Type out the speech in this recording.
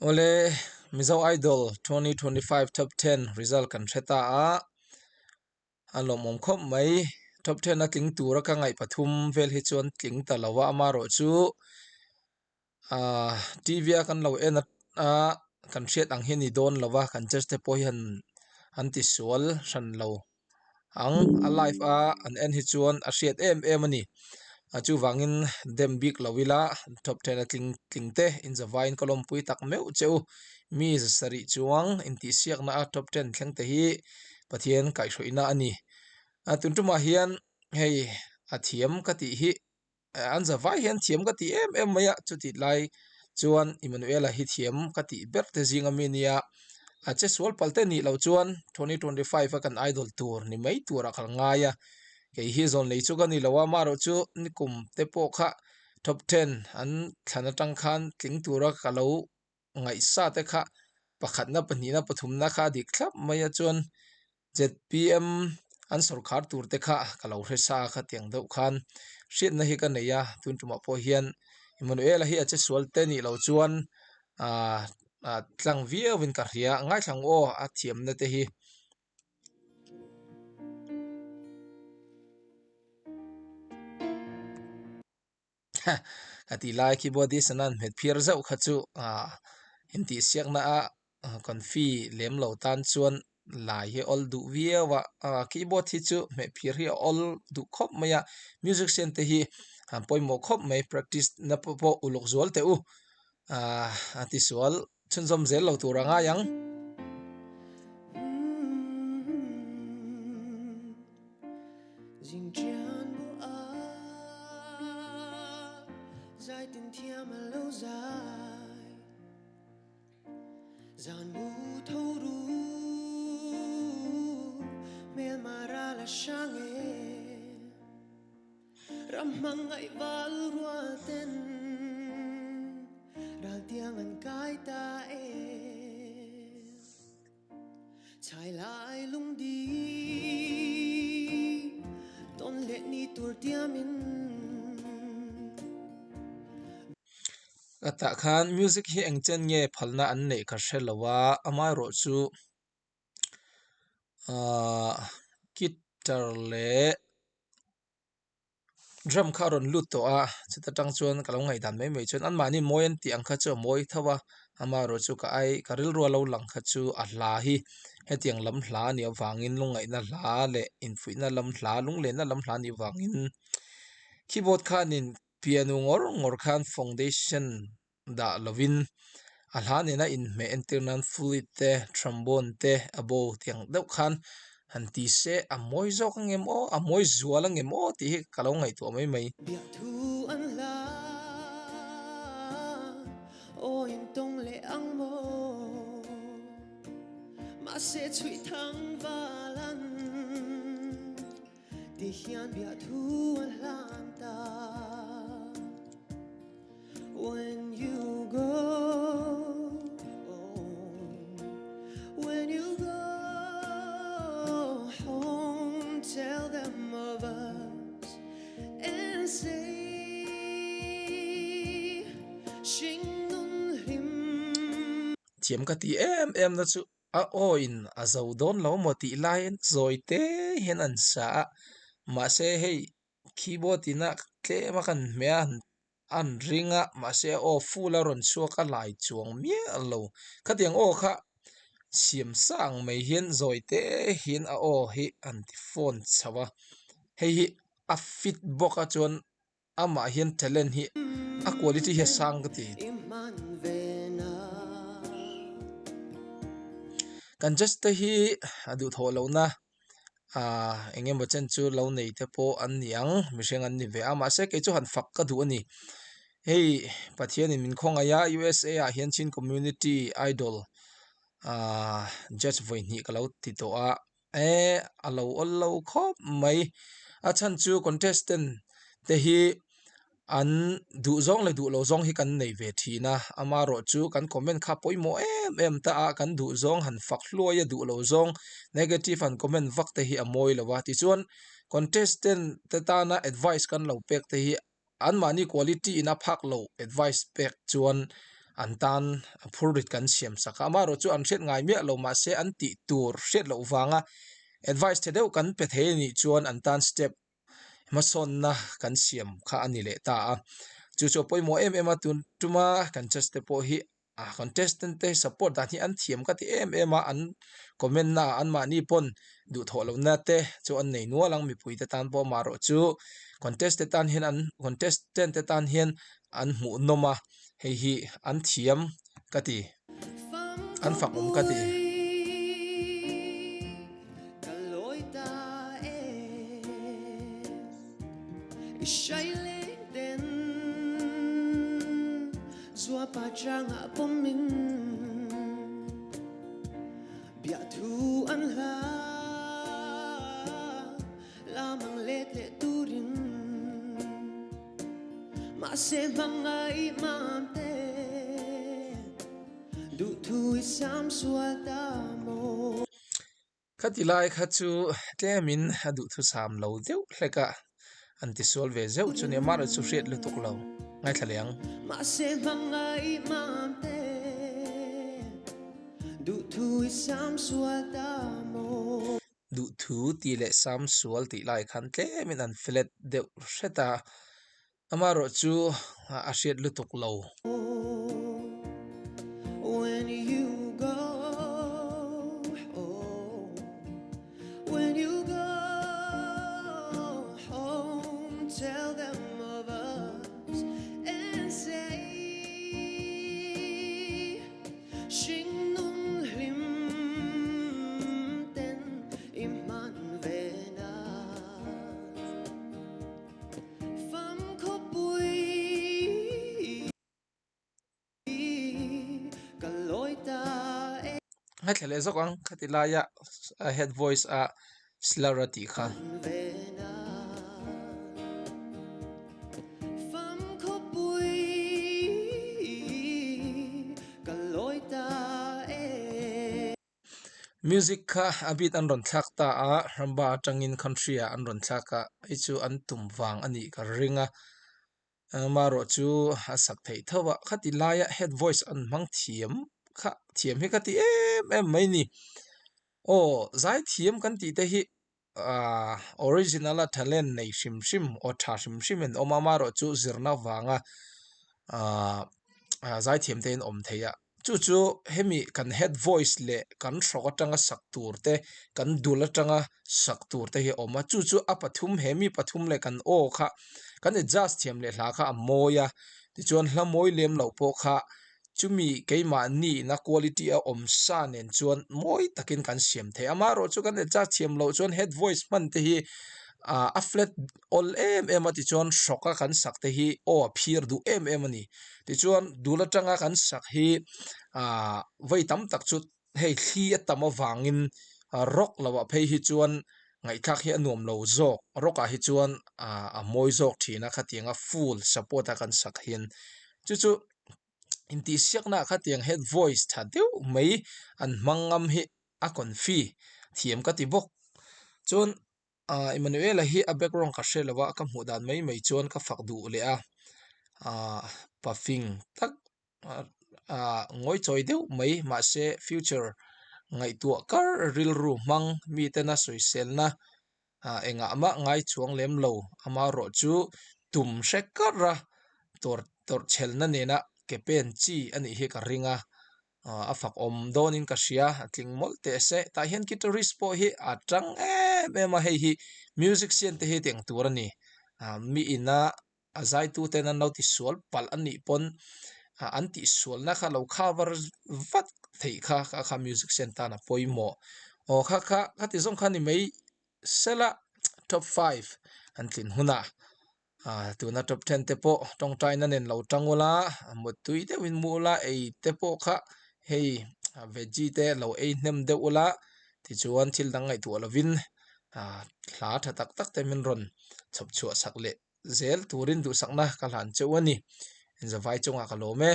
Ole Mizo Idol 2025 Top 10 result kan theta a alom khop mai top 10 a tling tura ka ngai pathum vel hi chuan tling talawa amaro chu TV kan lo en a kan hriat ang hi ni don lawa kan just te po hian anti sual ran lo ang alive a an en hi chuan a hriat em ani achu wangin dem big lawila top 10 a tling te in zawine kolom pui tak meu cheu mi sari chuang in ti siak na top 10 thleng te hi pathian kai hroina ani tuntuma hian hei athiam ka ti hi an zawai hian thiam ka ti em maya chuti lai chuan Emmanuel hi thiam ka ti ber te zinga minia che sual palte ni lo chuan 2025 kan idol tour ni mai tura kal ngaya ke hi zon lei chu gani lawa maro chu nikum te po kha top 10 an thana tang khan tling tura kalo ngai sa te kha pakhat na pani na pathum na kha dik thlap maya chuan ZPM an sarkar tur te kha kalo hresa kha tiang deuh khan hriat na hi ka neya tuntuma po hian Emmanuel hi ache sual te ni lo chuan tlang viawin ka ria ngai thlang o a thiam na te hi ati lai keyboardist anan met phiar zau kha chu hinti siak na a konfi lem lo tan chuan lai he ol du viawa keyboard hi chu me phir hi ol du khop maya music center hi poimo khop mai practice na po ulok zual te u ati sual chunzom zel lo turanga yang dài tình thia mà lâu dài giàn bu thâu ru mel mara la shange ramang ai val rua ten dal tiang an kai ta chai lai lung di ton le ni tur tiamin ata khan music hi engchen nge phalna an nei ka hrelawa amai ro chu guitar le drum kharon lut to a chita tang chuan kalong ngai dan mai chuan an mani moyen ti ang kha chu moi thawa amai ro chu ka ai karil ro lo lang kha chu a hla hi hetiang lam hla ni awangin lungai na hla le in fuina lam hla lung le na lam hla ni wangin keyboard khanin piano ngor khan foundation da lovin alhane na in me internal fluid te trombone te abo tiang deuh khan hanti se amoi zok ngem o amoi zual ngem o ti kalong ngai to mai bia thu an la o in tong le ang mo ma se chui thang valan ti hian bia thu an lam ta when you go home tell them of us and say shing nun lim thiam ka ti em na chu a o in a zo don lo mo ti lain zoi te hen an sa ma se hei keyboard ina tle ma kan me an ringa ma se o full ron chuaka lai chuang mi lo khatiang o kha siam sang mai hian zoi te hin a o hi antiphone chawa hei hi a fit boka chuan ama hian talent hi a quality hi sang ka ti iman vena kan just hi adu tholo na engem bachen chu lo nei te po an niang misheng an ni ve ama se ke chu han fak ka du ani hei pathian in min khong aya USA a hian chin community idol judge voi ni kalau ti to a alo ollo khop mai a chan chu contestant te hi an du zong le du lo zong hi kan nei ve thina amaro chu kan comment kha poimo em ta a kan du zong han fak hluaya du lo zong negative an comment vak te hi amoi lawa ti chuan contestant te ta na advice kan lo pek te hi an mani quality in a phak lo advice pek chuan an tan phurit kan siam saka maro chu an hret ngai me lo ma se an ti tur hret lo wanga advice the deuh kan pe the ni chuan an tan step mason na kan siam kha ani le ta a chu chu poimo em a tuma kan just te po hi a contestant te support da hi an thiam ka ti em a an comment na an ma ni pon du tholo na te chu an nei nualang mi pui te tan po maro chu contestant tan hian an mu noma hei hi an thiam ka ti an fak ka ti Zua pa chang a pomin bia thu an la lamang let le turin ma se mangai mam te du thu isam suata mo khatilai khachu tlemin adu thu sam lo deuh hleka anti solve zeu chune maro chu hret lu tuk lo ngai thlaliang ma se mangai mam te du thu isam suata mo du thu ti le sam sual ti lai khan tlemin an flet deuh hreta amaro chu a hret lu tuk lo when you go home tell them of us and say Sing nun hlim ten iman vena Fam ko pui kaloita ngai thlale zokang khatilaya head voice a slarati kha vena Fam ko pui kaloita music kha abit an ron thlak ta a ramba tangin country a an ron thlaka ichu an tumwang ani ka ringa maro chu asak thei thawa khatilaya head voice an mang thiam kha thiam he ka ti em mai ni o zai thiam kan ti te hi original talent nei shim o tha shim en omamaro chu zirna wanga zai thiam te in om theya chu hemi kan head voice le kan hroka tanga saktur te kan dula tanga saktur te hi oma chu apathum hemi pathum le kan o kha kan adjust thiam le hla kha amoya ti chuan hlamoi lem lo po kha chumi keima ni na quality a om sa nen chuan moi takin kan siam the amaro chu kan adjust thiam lo chuan head voice man te hi a flat all em ati chuan hroka kan sak te hi o phir du em ani ti chuan dula tanga kan sak hi vai tam tak chu hei thli atama wangin rock lawa phei hi chuan ngai thak hi anuam lo zok roka hi chuan a moi zok thina khatianga full support a kan sak hin chu inti siakna khatiang head voice tha deuh mai an mangam hi a konfi thiam ka ti bok chuan Emmanuel hi a background ka hrelawa ka hmudan mai chuan ka fakdu le a pafing tak ngoi choi deuh mai ma se future ngai tu kar ril ru mang mi te na soisel na enga ama ngai chuang lem lo ama ro chu tum shekara tor chel na ne na kepen chi ani hi ka ringa afak om donin ka sia tling mol te se ta hian guitarist po hi atang em hei hi music scene te hi teng tur ani mi ina azai tu te na noti sual pal ani pon anti sual na kha lo cover vat thei kha music scene ta na poimo o kha ti zong kha ni mai sela top 5 antlin huna tu na top 10 te po tong tai na nen lo tangula mutui te win mula ei te po kha hei veggie te lo ei nem de ula ti chuan thil dang ngai tu lovin hla tha tak te min ron chop chua sakle zel turin du sakna ka hlan cheu ani in zawai chunga ka lo me